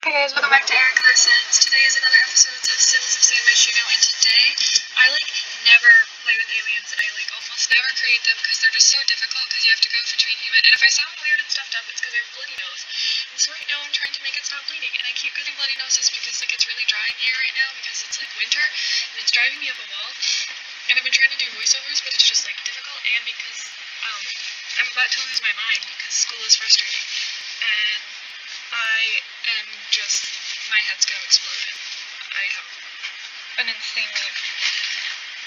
Hey guys, welcome back to Erica Sims. Today is another episode of Sims of myshuno, and today I never play with aliens. I almost never create them because they're just so difficult because you have to go between human. And if I sound weird and stuffed up, it's because I have a bloody nose. And so right now I'm trying to make it stop bleeding, and I keep getting bloody noses because it's really dry in here right now because it's winter and it's driving me up a wall. And I've been trying to do voiceovers, but it's just difficult, and because I'm about to lose my mind because school is frustrating. And I am just, my head's gonna explode. I have an insanely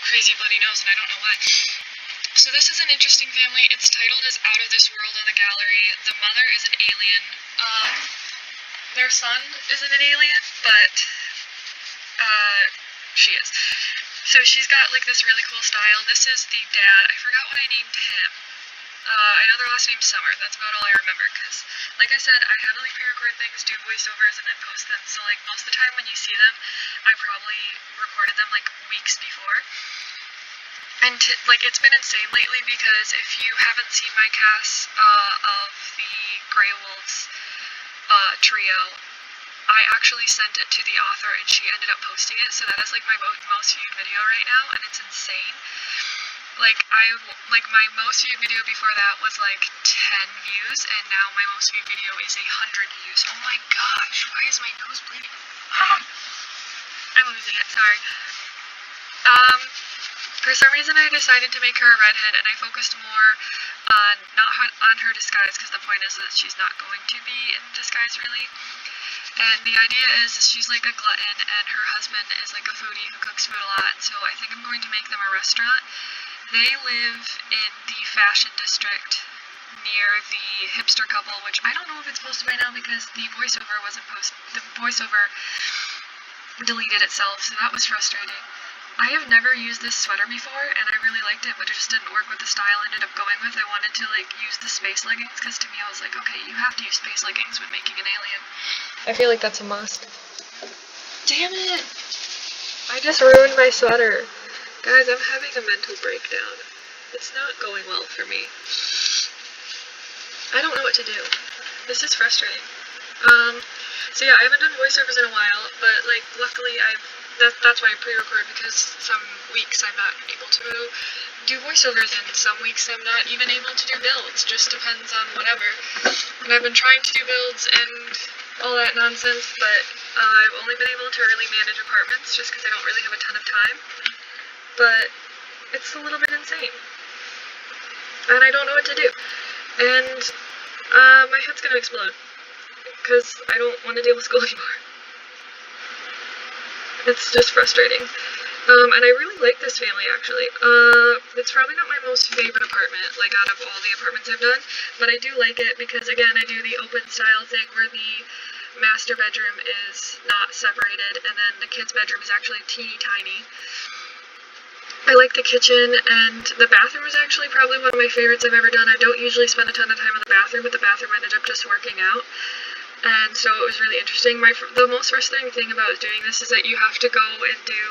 crazy bloody nose and I don't know why. So this is an interesting family. It's titled as Out of This World on the gallery. The mother is an alien. Their son isn't an alien, but she is. So she's got this really cool style. This is the dad. I forgot what I named him. I know their last name's Summer. That's about all I remember because, like I said, I heavily pre-record things, do voiceovers, and then post them. So, most of the time when you see them, I probably recorded them, weeks before. And, it's been insane lately because if you haven't seen my cast of the Grey Wolves trio, I actually sent it to the author and she ended up posting it. So that is, my most viewed video right now, and it's insane. My most viewed video before that was 10 views, and now my most viewed video is 100 views. Oh my gosh, why is my nose bleeding? I'm losing it, sorry. For some reason I decided to make her a redhead, and I focused more on, not on her disguise, because the point is that she's not going to be in disguise really. And the idea is she's a glutton, and her husband is a foodie who cooks food a lot, and so I think I'm going to make them a restaurant. They live in the fashion district near the hipster couple, which I don't know if it's posted by now because the voiceover wasn't posted. The voiceover deleted itself, so that was frustrating. I have never used this sweater before, and I really liked it, but it just didn't work with the style I ended up going with. I wanted to use the space leggings because to me I was okay, you have to use space leggings when making an alien. I feel like that's a must. Damn it! I just ruined my sweater. Guys, I'm having a mental breakdown. It's not going well for me. I don't know what to do. This is frustrating. So yeah, I haven't done voiceovers in a while, but luckily that's why I pre-record, because some weeks I'm not able to do voiceovers and some weeks I'm not even able to do builds. Just depends on whatever. And I've been trying to do builds and all that nonsense, but I've only been able to really manage apartments just because I don't really have a ton of time. But it's a little bit insane. And I don't know what to do. And my head's gonna explode because I don't want to deal with school anymore. It's just frustrating. And I really like this family, actually. It's probably not my most favorite apartment, out of all the apartments I've done, but I do like it because, again, I do the open style thing where the master bedroom is not separated, and then the kids' bedroom is actually teeny tiny. I like the kitchen, and the bathroom is actually probably one of my favorites I've ever done. I don't usually spend a ton of time in the bathroom, but the bathroom ended up just working out. And so it was really interesting. The most frustrating thing about doing this is that you have to go and do,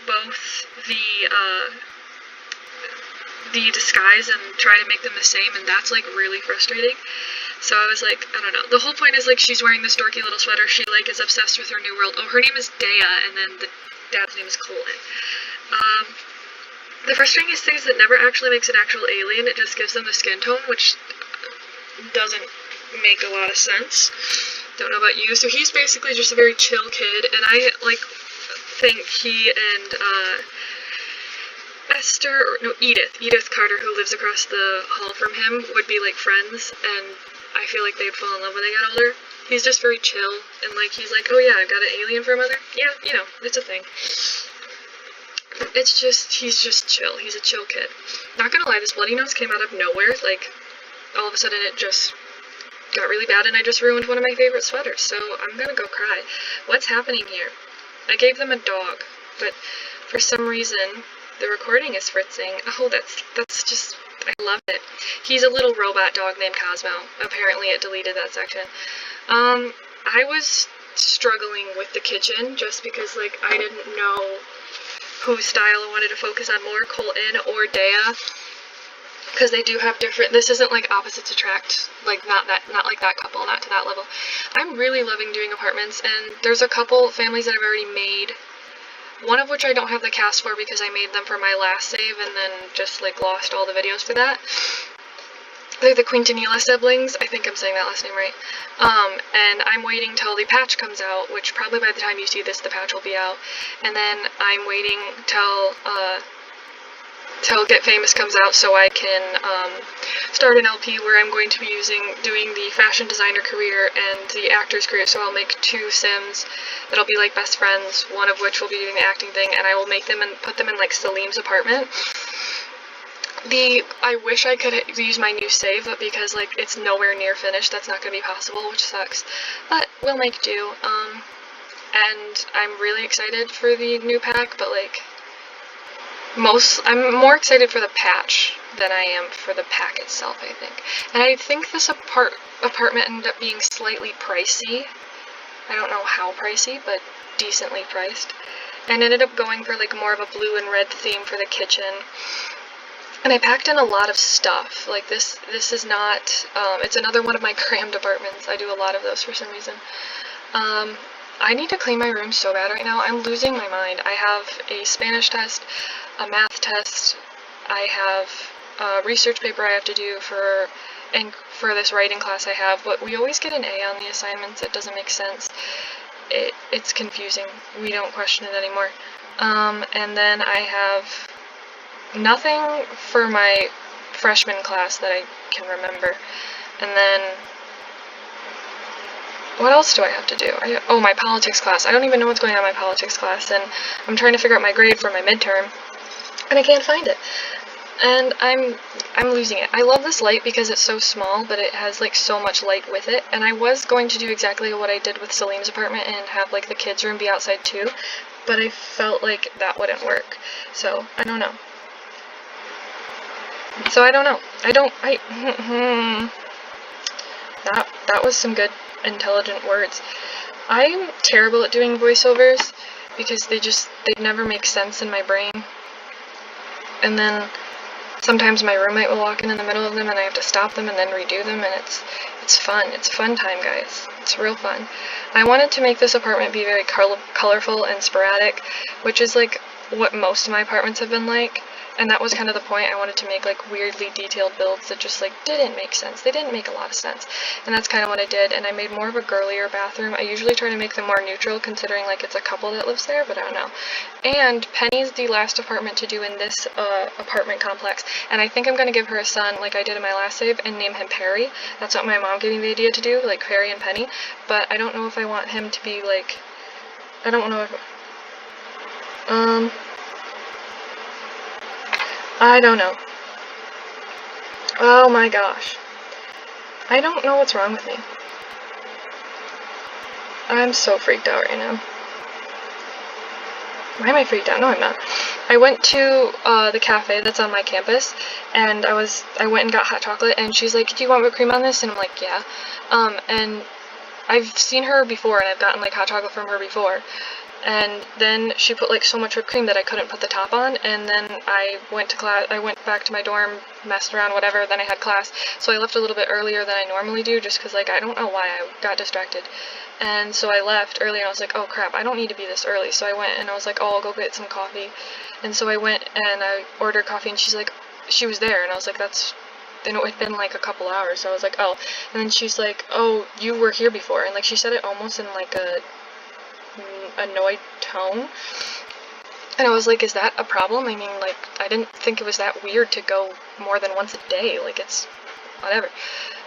both the disguise and try to make them the same, and that's, really frustrating. So I was I don't know. The whole point is, she's wearing this dorky little sweater. She, is obsessed with her new world. Oh, her name is Dea, and then the dad's name is Colin. The frustrating thing is that it never actually makes an actual alien. It just gives them the skin tone, which doesn't make a lot of sense. Don't know about you. So he's basically just a very chill kid, and I think he and Edith Carter, who lives across the hall from him, would be friends, and I feel like they'd fall in love when they got older. He's just very chill, and he's oh yeah, I've got an alien for a mother. Yeah, it's a thing. He's just chill. He's a chill kid. Not gonna lie, this bloody nose came out of nowhere. All of a sudden it just got really bad and I just ruined one of my favorite sweaters, so I'm gonna go cry. What's happening here? I gave them a dog, but for some reason the recording is fritzing. Oh, that's just, I love it. He's a little robot dog named Cosmo. Apparently it deleted that section. I was struggling with the kitchen just because I didn't know whose style I wanted to focus on more, Colton or Dea. because they do have different, this isn't like opposites attract, like not like that couple, not to that level. I'm really loving doing apartments, and there's a couple families that I've already made, one of which I don't have the cast for because I made them for my last save and then just like lost all the videos for that. They're the Quintanilla siblings, I think I'm saying that last name right. And I'm waiting till the patch comes out, which probably by the time you see this the patch will be out, and then I'm waiting till Get Famous comes out so I can start an LP where I'm going to be doing the fashion designer career and the actor's career. So I'll make 2 Sims that'll be like best friends, one of which will be doing the acting thing, and I will make them and put them in like Salim's apartment. I wish I could use my new save, but because like it's nowhere near finished, that's not going to be possible, which sucks. But we'll make do. And I'm really excited for the new pack, but like I'm more excited for the patch than I am for the pack itself, I think. And I think this apartment ended up being slightly pricey. I don't know how pricey, but decently priced. And ended up going for like more of a blue and red theme for the kitchen. And I packed in a lot of stuff. Like this is not, it's another one of my crammed apartments. I do a lot of those for some reason. I need to clean my room so bad right now. I'm losing my mind. I have a Spanish test, a math test, I have a research paper I have to do for this writing class I have, but we always get an A on the assignments. It doesn't make sense. It's confusing. We don't question it anymore. And then I have nothing for my freshman class that I can remember. And then what else do I have to do? Oh, my politics class. I don't even know what's going on in my politics class, and I'm trying to figure out my grade for my midterm, and I can't find it. And I'm losing it. I love this light because it's so small, but it has like so much light with it. And I was going to do exactly what I did with Salim's apartment and have like the kids' room be outside too, but I felt like that wouldn't work. So I don't know. That was some good intelligent words. I'm terrible at doing voiceovers because they never make sense in my brain. And then sometimes my roommate will walk in the middle of them and I have to stop them and then redo them, and it's fun. It's fun time, guys. It's real fun. I wanted to make this apartment be very colorful and sporadic, which is like what most of my apartments have been like. And that was kind of the point. I wanted to make like weirdly detailed builds that just like didn't make sense. They didn't make a lot of sense. And that's kind of what I did. And I made more of a girlier bathroom. I usually try to make them more neutral considering like it's a couple that lives there, but I don't know. And Penny's the last apartment to do in this apartment complex. And I think I'm going to give her a son like I did in my last save and name him Perry. That's what my mom gave me the idea to do, like Perry and Penny. But I don't know if I want him to be like, I don't know if, I don't know. Oh my gosh. I don't know what's wrong with me. I'm so freaked out right now. Why am I freaked out? No, I'm not. I went to the cafe that's on my campus, and I went and got hot chocolate, and she's like, "Do you want whipped cream on this?" And I'm like, "Yeah." And I've seen her before, and I've gotten like hot chocolate from her before. And then she put like so much whipped cream that I couldn't put the top on, and then I went to class. I went back to my dorm, messed around, whatever, then I had class, so I left a little bit earlier than I normally do, just because like I don't know why I got distracted. And so I left early, and I was like, oh crap, I don't need to be this early. So I went and I was like, oh, I'll go get some coffee. And so I went and I ordered coffee, and she was there, and I was like, it had been like a couple hours, so I was like, oh. And then she's like, oh, you were here before, and like she said it almost in like a annoyed tone, and I was like, is that a problem? I mean, like, I didn't think it was that weird to go more than once a day, like, it's whatever,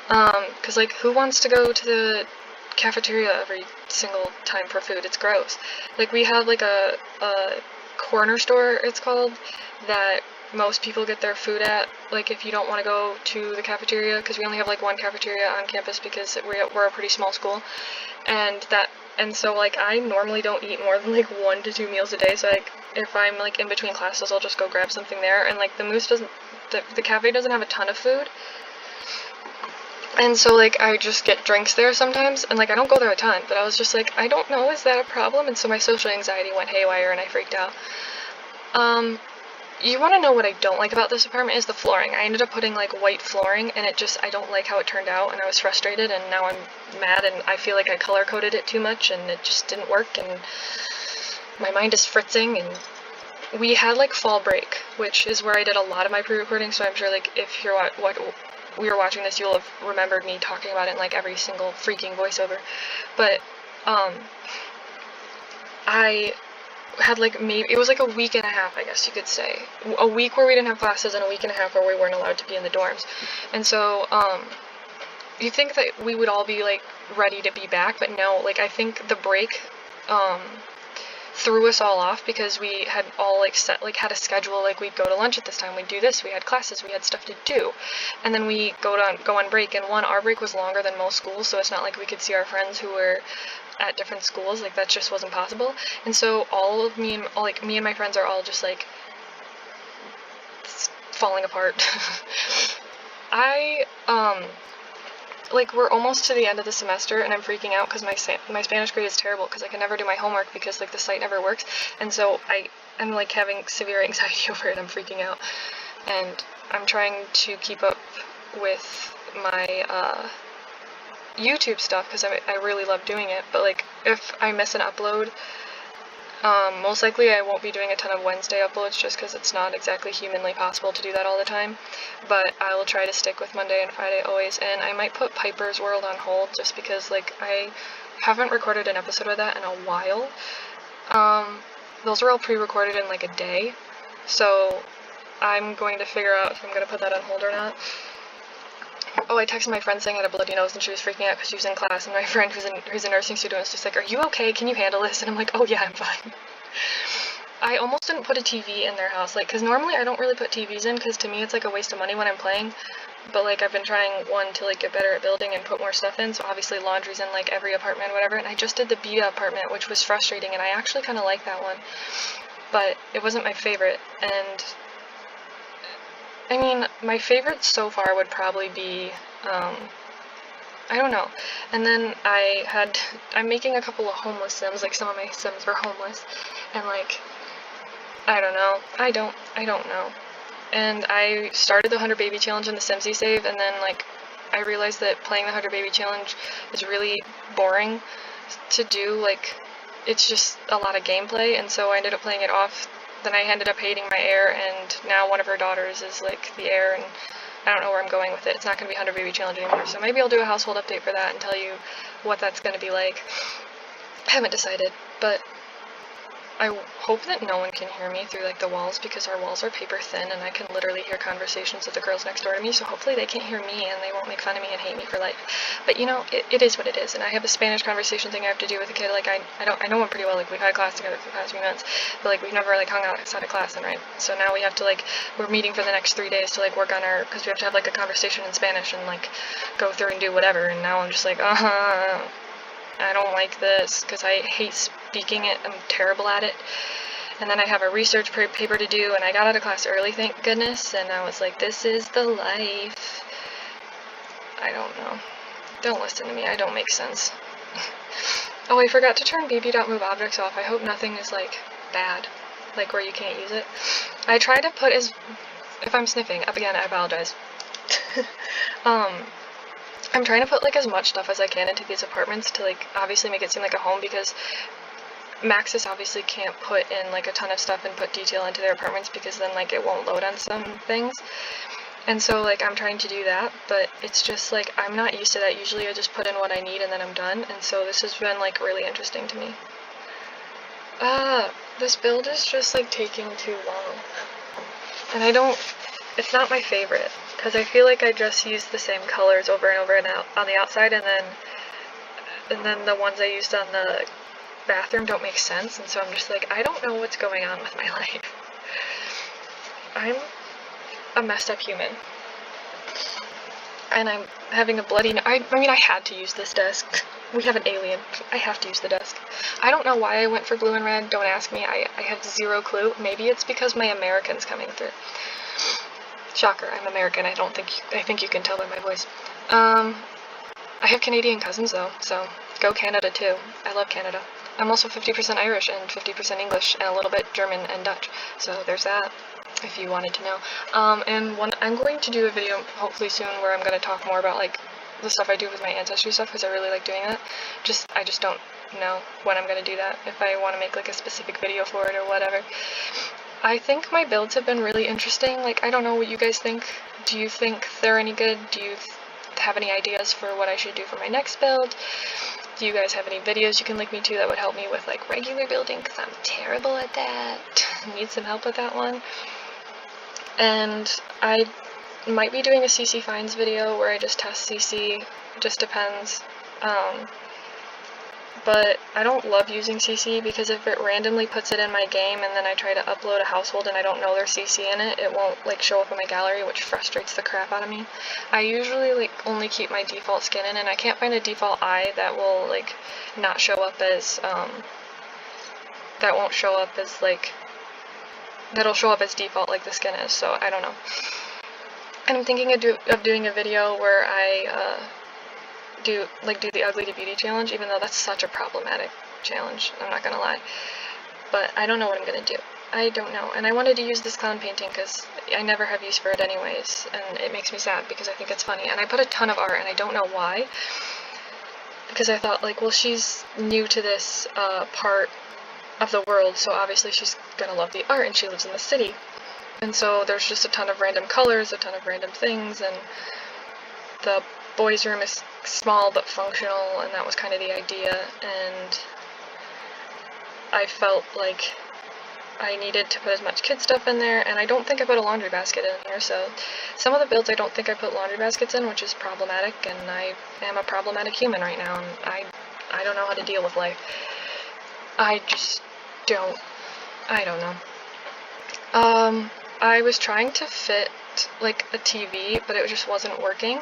because like, who wants to go to the cafeteria every single time for food? It's gross. Like, we have like a corner store, it's called, that most people get their food at, like, if you don't want to go to the cafeteria, because we only have like one cafeteria on campus because we're a pretty small school, and so, like, I normally don't eat more than, like, 1 to 2 meals a day, so, like, if I'm, like, in between classes, I'll just go grab something there, and, like, the cafe doesn't have a ton of food, and so, like, I just get drinks there sometimes, and, like, I don't go there a ton, but I was just like, I don't know, is that a problem? And so my social anxiety went haywire, and I freaked out. You want to know what I don't like about this apartment is the flooring. I ended up putting like white flooring, and I don't like how it turned out, and I was frustrated, and now I'm mad, and I feel like I color coded it too much, and it just didn't work, and my mind is fritzing. And we had like fall break, which is where I did a lot of my pre-recording, so I'm sure like if you're we were watching this, you'll have remembered me talking about it in like every single freaking voiceover. But I had like maybe it was like a week and a half, I guess you could say, a week where we didn't have classes and a week and a half where we weren't allowed to be in the dorms. And so you think that we would all be like ready to be back, but no, like I think the break threw us all off because we had all like set, like had a schedule, like we'd go to lunch at this time, we'd do this, we had classes, we had stuff to do, and then we go on break, and our break was longer than most schools, so it's not like we could see our friends who were at different schools, like that just wasn't possible. And so me and my friends are all just like falling apart. Like we're almost to the end of the semester, and I'm freaking out because my Spanish grade is terrible because I can never do my homework because like the site never works, and so I'm like having severe anxiety over it. I'm freaking out, and I'm trying to keep up with my YouTube stuff because I really love doing it, but like if I miss an upload, most likely I won't be doing a ton of Wednesday uploads just because it's not exactly humanly possible to do that all the time, but I will try to stick with Monday and Friday always, and I might put Piper's World on hold just because like I haven't recorded an episode of that in a while. Those were all pre-recorded in like a day, so I'm going to figure out if I'm going to put that on hold or not. Oh, I texted my friend saying I had a bloody nose, and she was freaking out because she was in class, and my friend who's a nursing student was just like, "Are you okay? Can you handle this?" And I'm like, "Oh yeah, I'm fine." I almost didn't put a TV in their house, like, because normally I don't really put TVs in, because to me it's like a waste of money when I'm playing, but like I've been trying to like get better at building and put more stuff in, so obviously laundry's in like every apartment, whatever, and I just did the beta apartment, which was frustrating, and I actually kind of like that one, but it wasn't my favorite. And I mean, my favorite so far would probably be, I don't know. And then I'm making a couple of homeless Sims, like some of my Sims were homeless, and like, I don't know. I don't know. And I started the 100 Baby Challenge in the Simsy save, and then like, I realized that playing the 100 Baby Challenge is really boring to do, like, it's just a lot of gameplay, and so I ended up playing it off. Then I ended up hating my heir, and now one of her daughters is like the heir, and I don't know where I'm going with it. It's not going to be 100 Baby Challenge anymore, so maybe I'll do a household update for that and tell you what that's going to be like. I haven't decided, but I hope that no one can hear me through like the walls, because our walls are paper thin and I can literally hear conversations with the girls next door to me, so hopefully they can't hear me and they won't make fun of me and hate me for life. But you know, it is what it is, and I have a Spanish conversation thing I have to do with a kid. Like I know him pretty well, like we've had class together for the past few months, but like we've never like hung out outside of class, and right, so now we have to like, we're meeting for the next 3 days to like work on our, because we have to have like a conversation in Spanish and like go through and do whatever, and now I'm just like, I don't like this, because I hate speaking it, I'm terrible at it. And then I have a research paper to do, and I got out of class early, thank goodness, and I was like, this is the life. I don't know. Don't listen to me, I don't make sense. Oh, I forgot to turn bb.move objects off. I hope nothing is, like, bad, like where you can't use it. I try to put if I'm sniffing, up again, I apologize. I'm trying to put, like, as much stuff as I can into these apartments to, like, obviously make it seem like a home, because Maxis obviously can't put in like a ton of stuff and put detail into their apartments, because then like it won't load on some things. And so like I'm trying to do that, but it's just like I'm not used to that. Usually I just put in what I need and then I'm done, and so this has been like really interesting to me. This build is just like taking too long, and it's not my favorite, because I feel like I just use the same colors over and over and out on the outside, and then the ones I used on the bathroom don't make sense, and so I'm just like, I don't know what's going on with my life. I'm a messed up human, and I'm having a bloody I mean, I had to use this desk. We have an alien. I have to use the desk. I don't know why I went for blue and red, don't ask me. I have zero clue. Maybe it's because my American's coming through. Shocker, I'm American. I think you can tell by my voice. I have Canadian cousins though, so go Canada too. I love Canada. I'm also 50% Irish and 50% English and a little bit German and Dutch, so there's that. if you wanted to know. And I'm going to do a video hopefully soon where I'm going to talk more about like the stuff I do with my ancestry stuff, because I really like doing that. I just don't know when I'm going to do that, if I want to make like a specific video for it or whatever. I think my builds have been really interesting. Like, I don't know what you guys think. Do you think they're any good? Do you have any ideas for what I should do for my next build? Do you guys have any videos you can link me to that would help me with like regular building, because I'm terrible at that. Need some help with that one. And I might be doing a CC finds video where I just test CC, just depends. But I don't love using CC, because if it randomly puts it in my game and then I try to upload a household and I don't know there's CC in it, it won't like show up in my gallery, which frustrates the crap out of me. I usually like only keep my default skin in, and I can't find a default eye that will like not show up as that won't show up as like that'll show up as default like the skin is, so I don't know. And I'm thinking of doing a video where I do the ugly to beauty challenge, even though that's such a problematic challenge, I'm not gonna lie. But I don't know what I'm gonna do. I don't know. And I wanted to use this clown painting because I never have use for it anyways, and it makes me sad because I think it's funny. And I put a ton of art, and I don't know why, because I thought like, well, she's new to this part of the world, so obviously she's gonna love the art, and she lives in the city. And so there's just a ton of random colors, a ton of random things, and the boys' room is small but functional, and that was kind of the idea. And I felt like I needed to put as much kid stuff in there, and I don't think I put a laundry basket in here, so some of the builds I don't think I put laundry baskets in, which is problematic, and I am a problematic human right now, and I don't know how to deal with life. I just don't. I don't know. I was trying to fit like a TV, but it just wasn't working,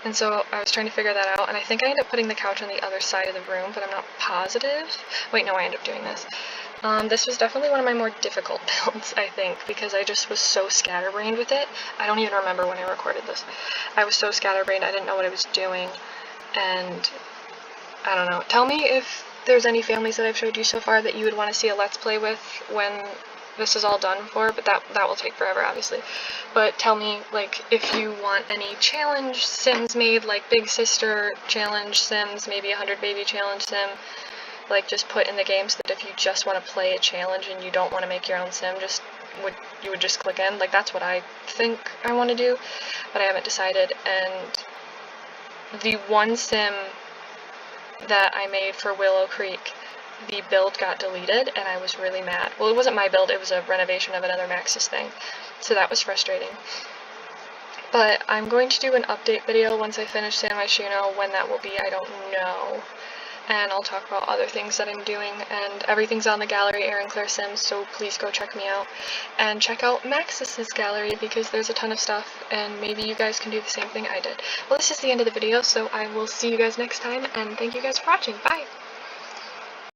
and so I was trying to figure that out, and I think I ended up putting the couch on the other side of the room, but I'm not positive. Wait, no, I ended up doing this. This was definitely one of my more difficult builds, I think, because I just was so scatterbrained with it. I don't even remember when I recorded this. I was so scatterbrained, I didn't know what I was doing, and I don't know. Tell me if there's any families that I've showed you so far that you would want to see a Let's Play with when this is all done for, but that will take forever, obviously. But tell me, like, if you want any challenge sims made, like Big Sister challenge sims, maybe 100 baby challenge sim, like, just put in the game so that if you just want to play a challenge and you don't want to make your own sim, you would just click in. Like, that's what I think I want to do, but I haven't decided. And the one sim that I made for Willow Creek, the build got deleted, and I was really mad. Well, it wasn't my build, it was a renovation of another Maxis thing, so that was frustrating. But I'm going to do an update video once I finish San Myshuno. When that will be, I don't know. And I'll talk about other things that I'm doing, and everything's on the gallery, Erin Claire Sims, so please go check me out. And check out Maxis's gallery, because there's a ton of stuff, and maybe you guys can do the same thing I did. Well, this is the end of the video, so I will see you guys next time, and thank you guys for watching. Bye!